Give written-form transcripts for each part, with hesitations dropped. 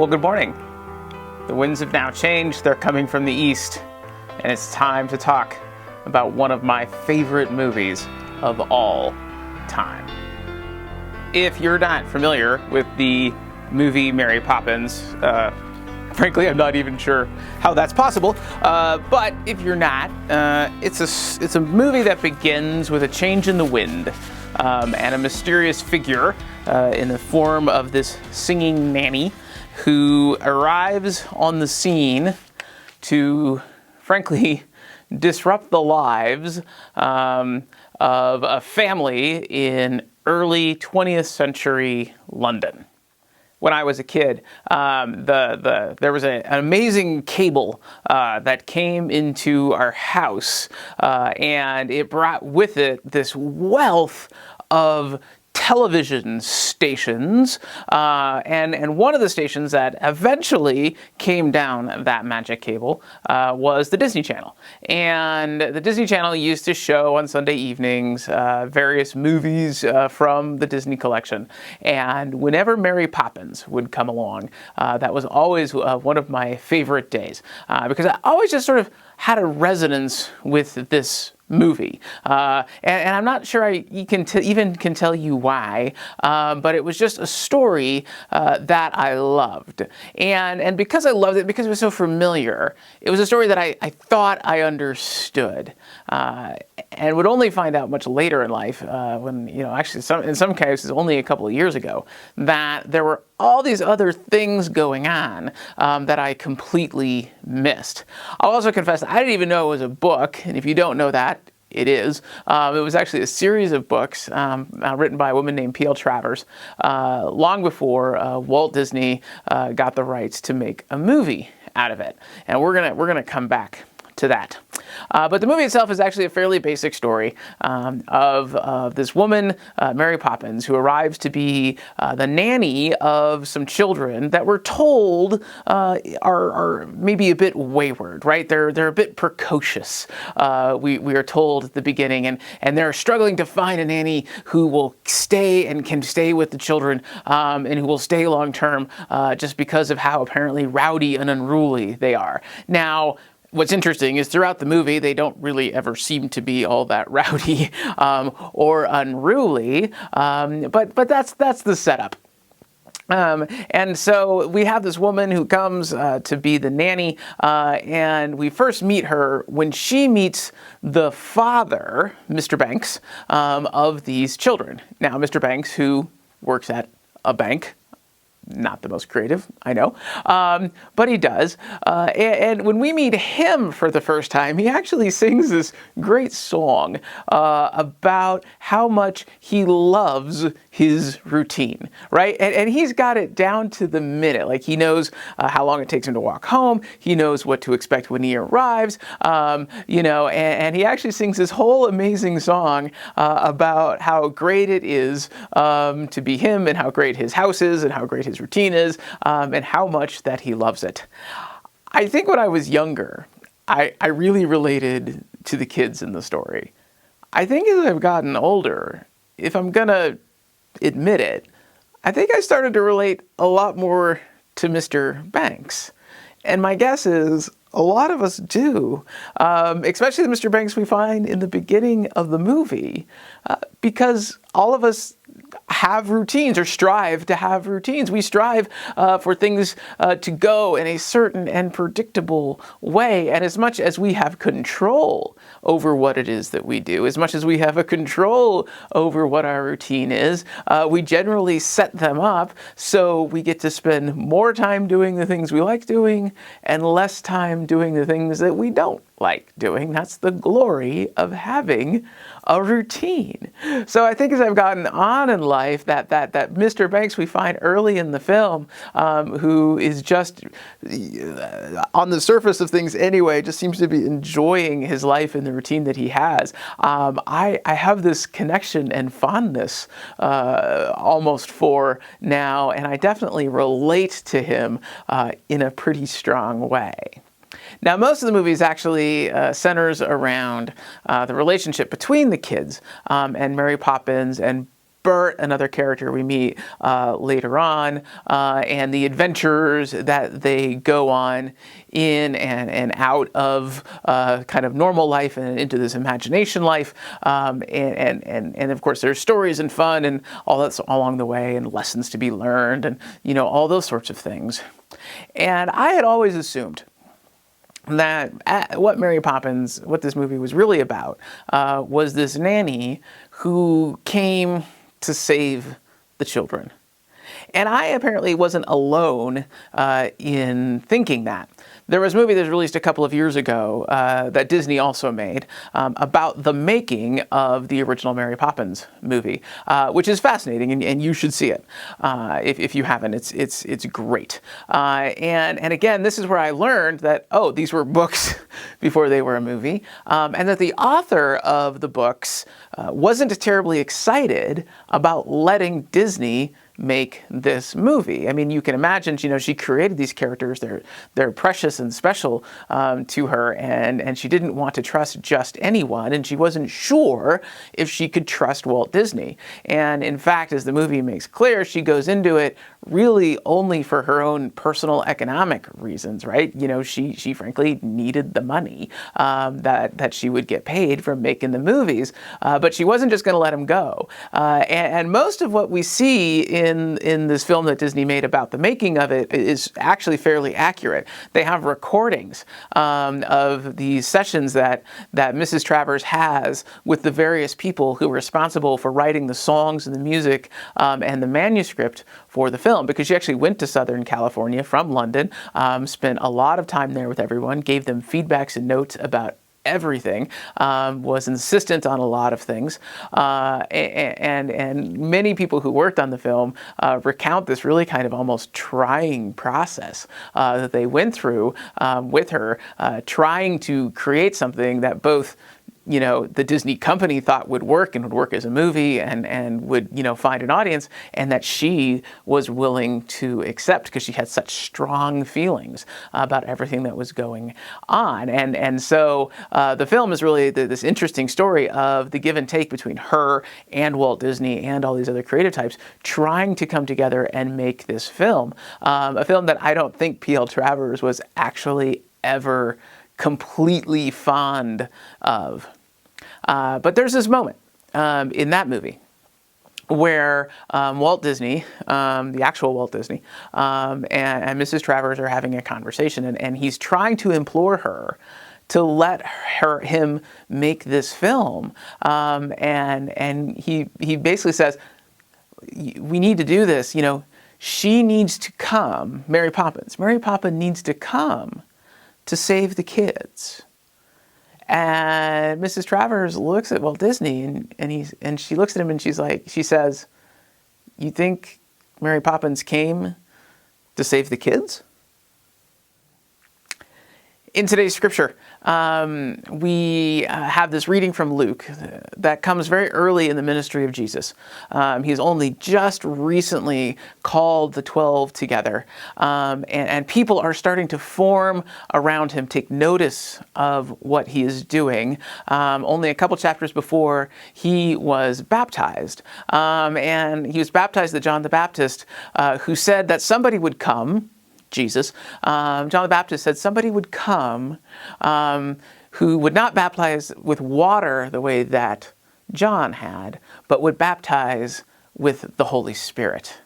good morning. The winds have now changed. They're coming from the east, and it's time to talk about one of my favorite movies of all time. If you're not familiar with the movie Mary Poppins, frankly, I'm not even sure how that's possible. But if you're not, it's a movie that begins with a change in the wind and a mysterious figure in the form of this singing nanny who arrives on the scene to, frankly, disrupt the lives of a family in early 20th century London. When I was a kid, there was an amazing cable that came into our house, and it brought with it this wealth of television stations, and one of the stations that eventually came down that magic cable was the Disney Channel. And the Disney Channel used to show on Sunday evenings various movies from the Disney collection. And whenever Mary Poppins would come along, that was always one of my favorite days, because I always just sort of had a resonance with this movie, and I'm not sure I even can tell you why, but it was just a story that I loved, and because I loved it, because it was so familiar, it was a story that I thought I understood, and would only find out much later in life, when, actually in some cases only a couple of years ago, that there were all these other things going on that I completely missed. I'll also confess that I didn't even know it was a book, and if you don't know that, it is. It was actually a series of books written by a woman named P.L. Travers long before Walt Disney got the rights to make a movie out of it, and we're gonna come back to that. But the movie itself is actually a fairly basic story of this woman, Mary Poppins, who arrives to be the nanny of some children that we're told are maybe a bit wayward, right? They're a bit precocious. We are told at the beginning, and they're struggling to find a nanny who will stay and can stay with the children, and who will stay long term, just because of how apparently rowdy and unruly they are. Now, what's interesting is throughout the movie, they don't really ever seem to be all that rowdy or unruly, but that's the setup. And so we have this woman who comes to be the nanny, and we first meet her when she meets the father, Mr. Banks, of these children. Now, Mr. Banks, who works at a bank, not the most creative, I know, but he does. And when we meet him for the first time, he actually sings this great song about how much he loves his routine, right? And he's got it down to the minute. Like, he knows how long it takes him to walk home. He knows what to expect when he arrives, and he actually sings this whole amazing song about how great it is to be him, and how great his house is, and how great his routine is, and how much that he loves it. I think when I was younger, I really related to the kids in the story. I think as I've gotten older, if I'm gonna admit it, I think I started to relate a lot more to Mr. Banks. And my guess is a lot of us do, especially the Mr. Banks we find in the beginning of the movie, because all of us have routines, or strive to have routines. We strive for things to go in a certain and predictable way. And as much as we have control over what it is that we do, as much as we have a control over what our routine is, we generally set them up so we get to spend more time doing the things we like doing and less time doing the things that we don't like doing. That's the glory of having a routine. So I think as I've gotten on in life, that Mr. Banks we find early in the film, who is just on the surface of things anyway, just seems to be enjoying his life and the routine that he has. I have this connection and fondness almost for now, and I definitely relate to him in a pretty strong way. Now, most of the movie actually centers around the relationship between the kids and Mary Poppins and Bert, another character we meet later on, and the adventures that they go on in and out of kind of normal life and into this imagination life, and of course there's stories and fun and all that along the way, and lessons to be learned, and all those sorts of things. And I had always assumed that what this movie was really about, was this nanny who came to save the children. And I apparently wasn't alone in thinking that. There was a movie that was released a couple of years ago that Disney also made about the making of the original Mary Poppins movie, which is fascinating, and you should see it if you haven't. It's great. And again, this is where I learned that, these were books before they were a movie, and that the author of the books wasn't terribly excited about letting Disney make this movie. I mean, you can imagine, she created these characters. They're precious and special to her, and she didn't want to trust just anyone, and she wasn't sure if she could trust Walt Disney. And in fact, as the movie makes clear, she goes into it really only for her own personal economic reasons, right? She frankly needed the money that she would get paid from making the movies, but she wasn't just going to let him go. And most of what we see in this film that Disney made about the making of it is actually fairly accurate. They have recordings of these sessions that Mrs. Travers has with the various people who were responsible for writing the songs and the music and the manuscript for the film, because she actually went to Southern California from London, spent a lot of time there with everyone, gave them feedbacks and notes about everything, was insistent on a lot of things, and many people who worked on the film recount this really kind of almost trying process that they went through with her, trying to create something that both the Disney company thought would work and would work as a movie and would, find an audience, and that she was willing to accept because she had such strong feelings about everything that was going on. And so the film is really this interesting story of the give and take between her and Walt Disney and all these other creative types trying to come together and make this film. A film that I don't think P.L. Travers was actually ever completely fond of. But there's this moment in that movie where Walt Disney, the actual Walt Disney, and Mrs. Travers are having a conversation, and he's trying to implore her to let him make this film, and he basically says, we need to do this. She needs to come. Mary Poppins needs to come to save the kids. And Mrs. Travers looks at Walt Disney and she looks at him and she says, "You think Mary Poppins came to save the kids?" In today's scripture, we have this reading from Luke that comes very early in the ministry of Jesus. He's only just recently called the 12 together, and people are starting to form around him, take notice of what he is doing. Only a couple chapters before, he was baptized, and he was baptized by John the Baptist, who said that somebody would come. Jesus. John the Baptist said somebody would come who would not baptize with water the way that John had, but would baptize with the Holy Spirit.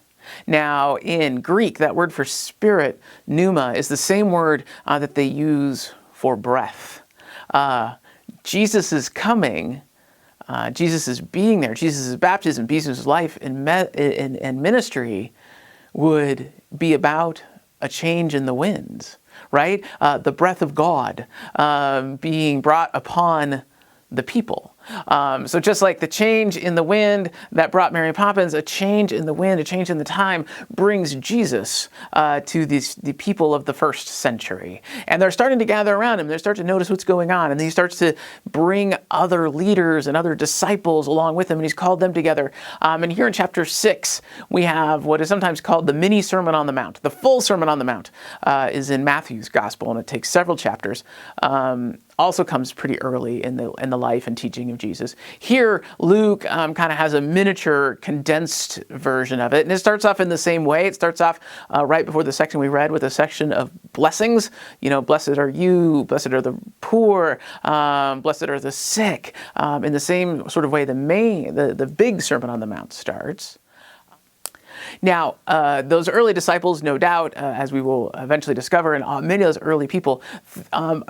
Now, in Greek, that word for spirit, pneuma, is the same word that they use for breath. Jesus is coming. Jesus is being there. Jesus' baptism, Jesus' life and ministry would be about a change in the winds, right? The breath of God being brought upon the people. So just like the change in the wind that brought Mary Poppins, a change in the wind, a change in the time brings Jesus to the people of the first century. And they're starting to gather around him. They start to notice what's going on. And he starts to bring other leaders and other disciples along with him. And he's called them together. And here in chapter 6, we have what is sometimes called the mini Sermon on the Mount. The full Sermon on the Mount is in Matthew's gospel, and it takes several chapters. Also comes pretty early in the life and teaching of Jesus. Here, Luke kind of has a miniature condensed version of it. And it starts off in the same way. It starts off right before the section we read with a section of blessings. Blessed are you, blessed are the poor, blessed are the sick. In the same sort of way the big Sermon on the Mount starts. Now, those early disciples, no doubt, as we will eventually discover, and many of those early people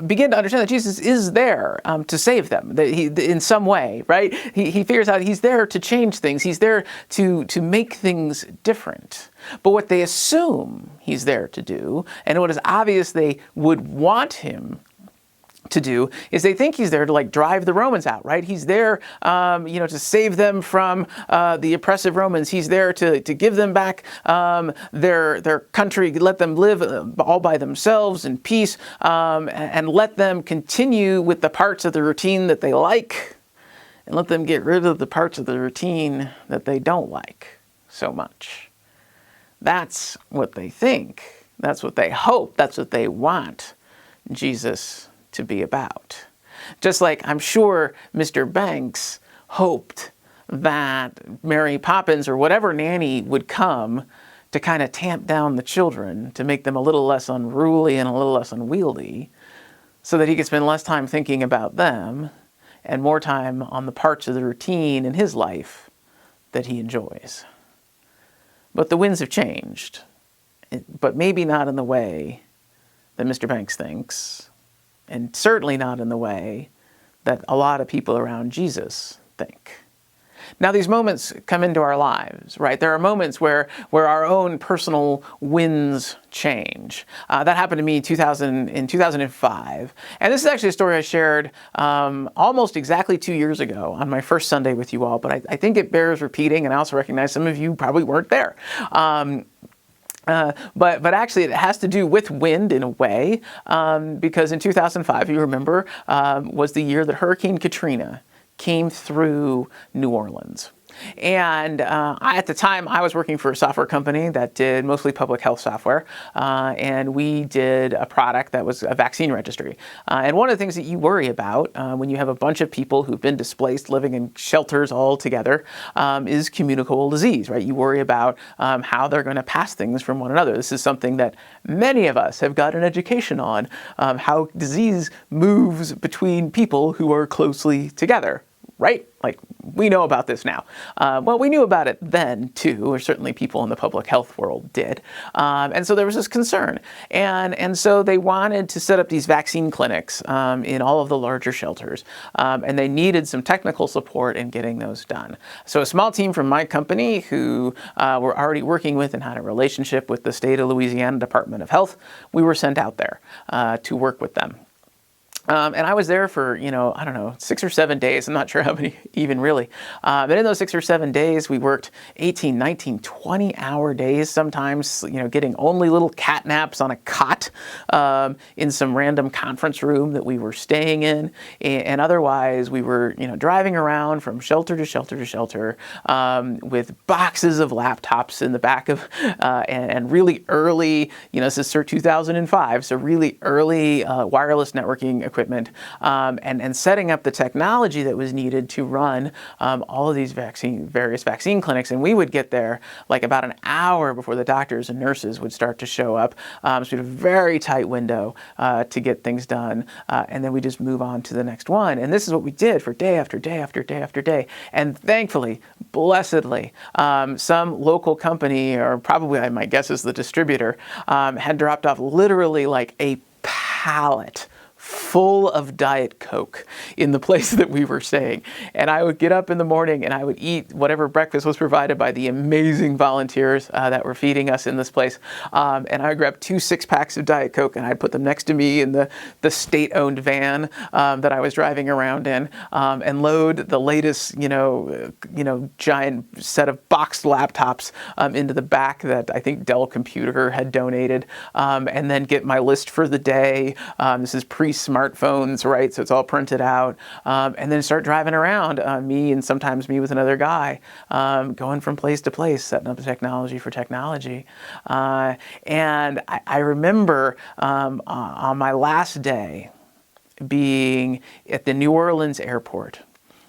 begin to understand that Jesus is there to save them in some way, right? He figures out he's there to change things. He's there to make things different. But what they assume he's there to do, and what is obvious they would want him to do, is they think he's there to drive the Romans out, right? He's there, to save them from the oppressive Romans. He's there to give them back their country, let them live all by themselves in peace, and let them continue with the parts of the routine that they like, and let them get rid of the parts of the routine that they don't like so much. That's what they think. That's what they hope. That's what they want Jesus to be about. Just like I'm sure Mr. Banks hoped that Mary Poppins or whatever nanny would come to kind of tamp down the children, to make them a little less unruly and a little less unwieldy, so that he could spend less time thinking about them and more time on the parts of the routine in his life that he enjoys. But the winds have changed, but maybe not in the way that Mr. Banks thinks, and certainly not in the way that a lot of people around Jesus think. Now, these moments come into our lives, right? There are moments where our own personal winds change. That happened to me in 2005. And this is actually a story I shared almost exactly 2 years ago on my first Sunday with you all, but I think it bears repeating, and I also recognize some of you probably weren't there. But actually it has to do with wind in a way, because in 2005, you remember, was the year that Hurricane Katrina came through New Orleans. And at the time, I was working for a software company that did mostly public health software, and we did a product that was a vaccine registry. And one of the things that you worry about when you have a bunch of people who've been displaced living in shelters all together is communicable disease, right? You worry about how they're going to pass things from one another. This is something that many of us have got an education on, how disease moves between people who are closely together. Right? We know about this now. Well, we knew about it then, too, or certainly people in the public health world did. And so there was this concern. And so they wanted to set up these vaccine clinics in all of the larger shelters. And they needed some technical support in getting those done. So a small team from my company who were already working with and had a relationship with the state of Louisiana Department of Health, we were sent out there to work with them. And I was there for, 6 or 7 days. I'm not sure how many even really. But in those 6 or 7 days, we worked 18, 19, 20-hour days sometimes, getting only little cat naps on a cot in some random conference room that we were staying in. And otherwise, we were, driving around from shelter to shelter to shelter with boxes of laptops in the back of, and really early, this is 2005, so really early wireless networking equipment, and setting up the technology that was needed to run all of these various vaccine clinics. And we would get there about an hour before the doctors and nurses would start to show up. So we had a very tight window to get things done. And then we just move on to the next one. And this is what we did for day after day after day after day. And thankfully, blessedly, some local company, or probably my guess is the distributor, had dropped off literally a pallet full of Diet Coke in the place that we were staying. And I would get up in the morning and I would eat whatever breakfast was provided by the amazing volunteers that were feeding us in this place. And I would grab 2 6-packs of Diet Coke and I'd put them next to me in the state-owned van that I was driving around in, and load the latest, giant set of boxed laptops into the back that I think Dell Computer had donated, and then get my list for the day. This is pre-smartphones, right? So it's all printed out. And then start driving around, me and sometimes me with another guy, going from place to place, setting up technology for technology. And I remember on my last day being at the New Orleans airport,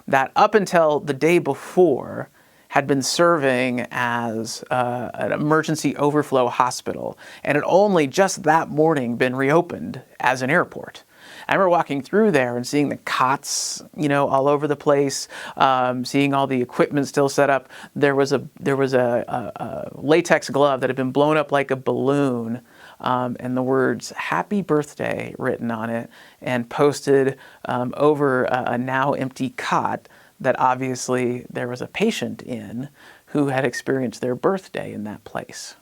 that up until the day before had been serving as an emergency overflow hospital, and had only just that morning been reopened as an airport. I remember walking through there and seeing the cots, all over the place, seeing all the equipment still set up. There was a latex glove that had been blown up like a balloon, and the words "Happy Birthday" written on it, and posted over a now empty cot that obviously there was a patient in who had experienced their birthday in that place.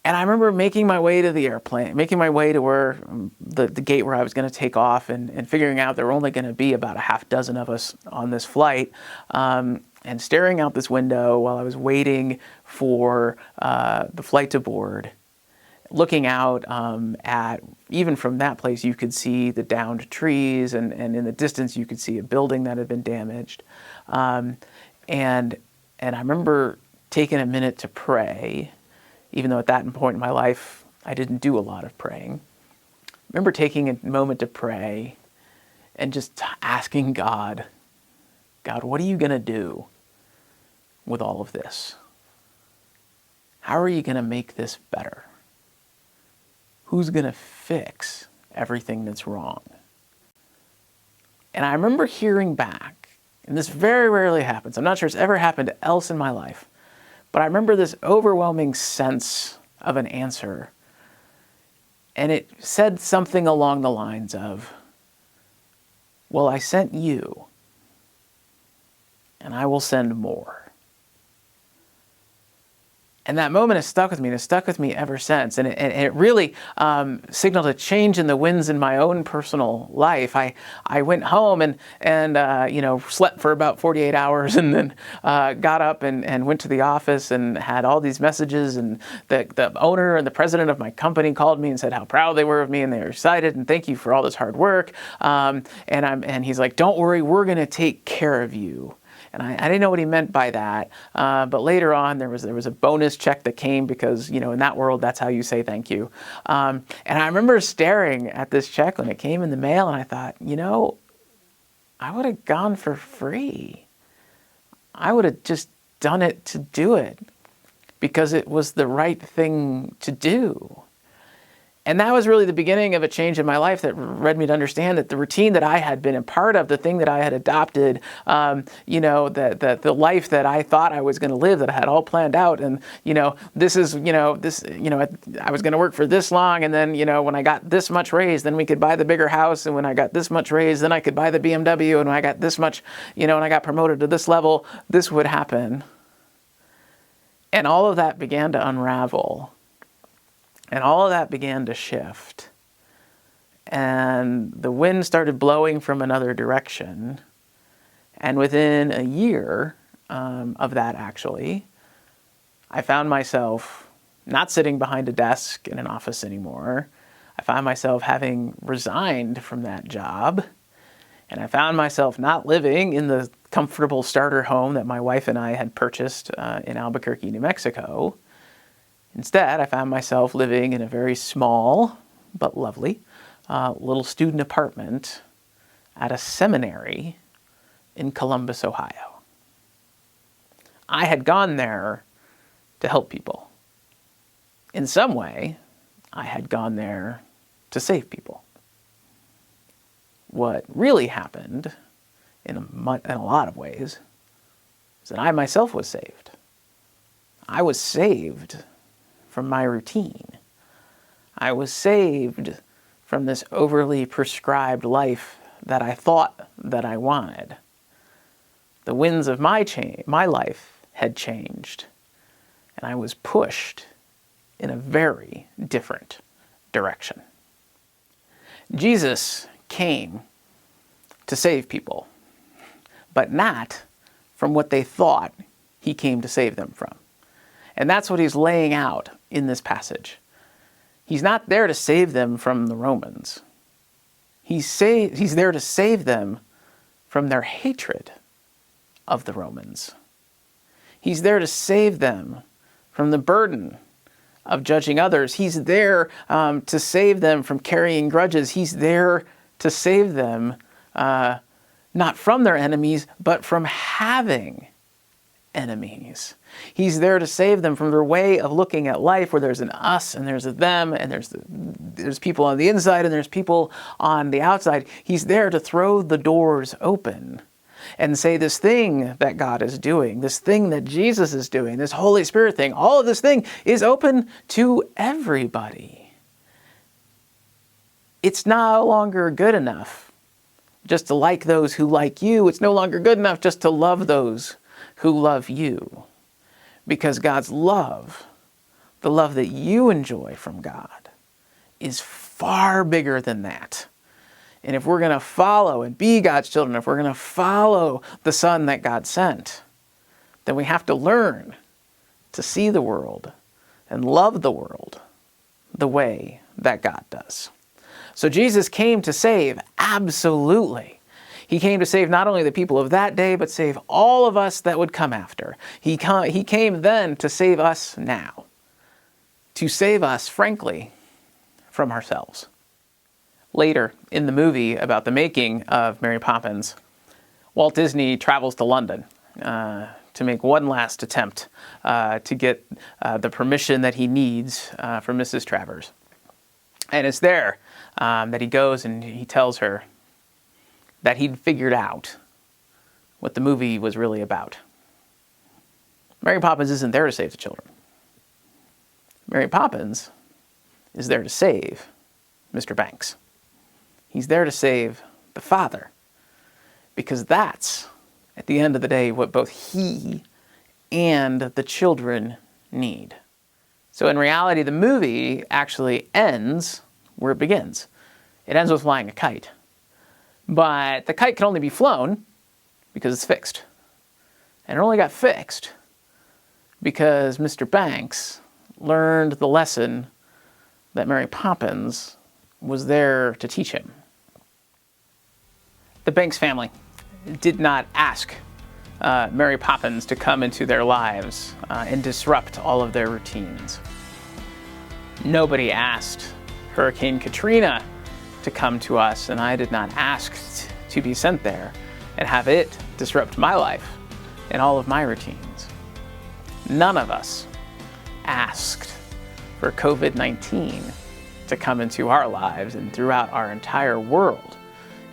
And I remember making my way to the airplane, making my way to where the gate where I was going to take off, and figuring out there were only going to be about a half dozen of us on this flight, and staring out this window while I was waiting for the flight to board, looking out at, even from that place, you could see the downed trees, and in the distance you could see a building that had been damaged. And I remember taking a minute to pray, even though at that point in my life I didn't do a lot of praying. I remember taking a moment to pray and just asking God, what are you going to do with all of this? How are you going to make this better? Who's going to fix everything that's wrong? And I remember hearing back, and this very rarely happens. I'm not sure it's ever happened else in my life, but I remember this overwhelming sense of an answer. And it said something along the lines of, well, I sent you, and I will send more. And that moment has stuck with me, and it's stuck with me ever since. And it really signaled a change in the winds in my own personal life. I went home and slept for about 48 hours, and then got up and went to the office and had all these messages. And the owner and the president of my company called me and said how proud they were of me, and they were excited, and thank you for all this hard work. And he's like, don't worry, we're going to take care of you. And I didn't know what he meant by that, but later on there was a bonus check that came because, in that world, that's how you say thank you. And I remember staring at this check when it came in the mail, and I thought, I would have gone for free. I would have just done it to do it because it was the right thing to do. And that was really the beginning of a change in my life that led me to understand that the routine that I had been a part of, the thing that I had adopted, the life that I thought I was going to live, that I had all planned out, and I was going to work for this long, and then when I got this much raise, then we could buy the bigger house, and when I got this much raise, then I could buy the BMW, and when I got this much, and I got promoted to this level, this would happen. And all of that began to unravel. And all of that began to shift. And the wind started blowing from another direction. And within a year of that, actually, I found myself not sitting behind a desk in an office anymore. I found myself having resigned from that job. And I found myself not living in the comfortable starter home that my wife and I had purchased in Albuquerque, New Mexico. Instead, I found myself living in a very small but lovely little student apartment at a seminary in Columbus, Ohio. I had gone there to help people. In some way, I had gone there to save people. What really happened, in a lot of ways, is that I myself was saved. I was saved from my routine. I was saved from this overly prescribed life that I thought that I wanted. The winds of my life had changed, and I was pushed in a very different direction. Jesus came to save people, but not from what they thought he came to save them from. And that's what he's laying out in this passage. He's not there to save them from the Romans. He's there to save them from their hatred of the Romans. He's there to save them from the burden of judging others. He's there to save them from carrying grudges. He's there to save them not from their enemies, but from having enemies. He's there to save them from their way of looking at life, where there's an us and there's a them, and there's people on the inside and there's people on the outside. He's there to throw the doors open and say, this thing that God is doing, this thing that Jesus is doing, this Holy Spirit thing, all of this thing is open to everybody. It's no longer good enough just to like those who like you. It's no longer good enough just to love those who love you. Because God's love, the love that you enjoy from God, is far bigger than that. And if we're going to follow and be God's children, if we're going to follow the Son that God sent, then we have to learn to see the world and love the world the way that God does. So Jesus came to save, absolutely. He came to save not only the people of that day, but save all of us that would come after. He came then to save us now. To save us, frankly, from ourselves. Later in the movie about the making of Mary Poppins, Walt Disney travels to London to make one last attempt to get the permission that he needs from Mrs. Travers. And it's there that he goes and he tells her that he'd figured out what the movie was really about. Mary Poppins isn't there to save the children. Mary Poppins is there to save Mr. Banks. He's there to save the father. Because that's, at the end of the day, what both he and the children need. So in reality, the movie actually ends where it begins. It ends with flying a kite. But the kite can only be flown because it's fixed. And it only got fixed because Mr. Banks learned the lesson that Mary Poppins was there to teach him. The Banks family did not ask Mary Poppins to come into their lives and disrupt all of their routines. Nobody asked Hurricane Katrina to come to us, and I did not ask to be sent there and have it disrupt my life and all of my routines. None of us asked for COVID-19 to come into our lives and throughout our entire world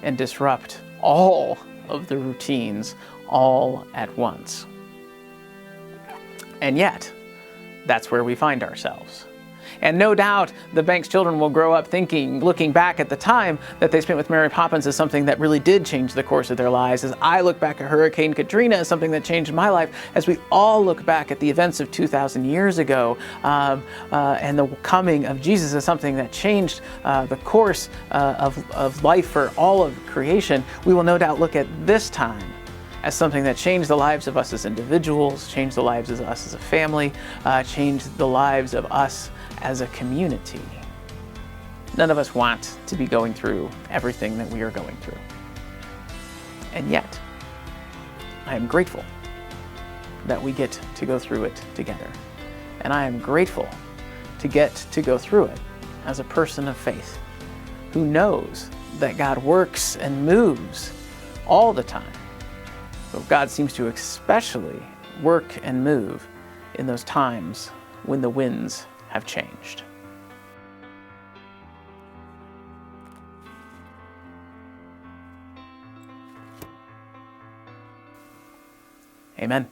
and disrupt all of the routines all at once. And yet, that's where we find ourselves. And no doubt the Banks children will grow up thinking, looking back at the time that they spent with Mary Poppins as something that really did change the course of their lives, as I look back at Hurricane Katrina as something that changed my life, as we all look back at the events of 2,000 years ago, and the coming of Jesus as something that changed the course of life for all of creation. We will no doubt look at this time as something that changed the lives of us as individuals, changed the lives of us as a family, changed the lives of us as a community. None of us want to be going through everything that we are going through. And yet, I am grateful that we get to go through it together. And I am grateful to get to go through it as a person of faith who knows that God works and moves all the time. But God seems to especially work and move in those times when the winds have changed. Amen.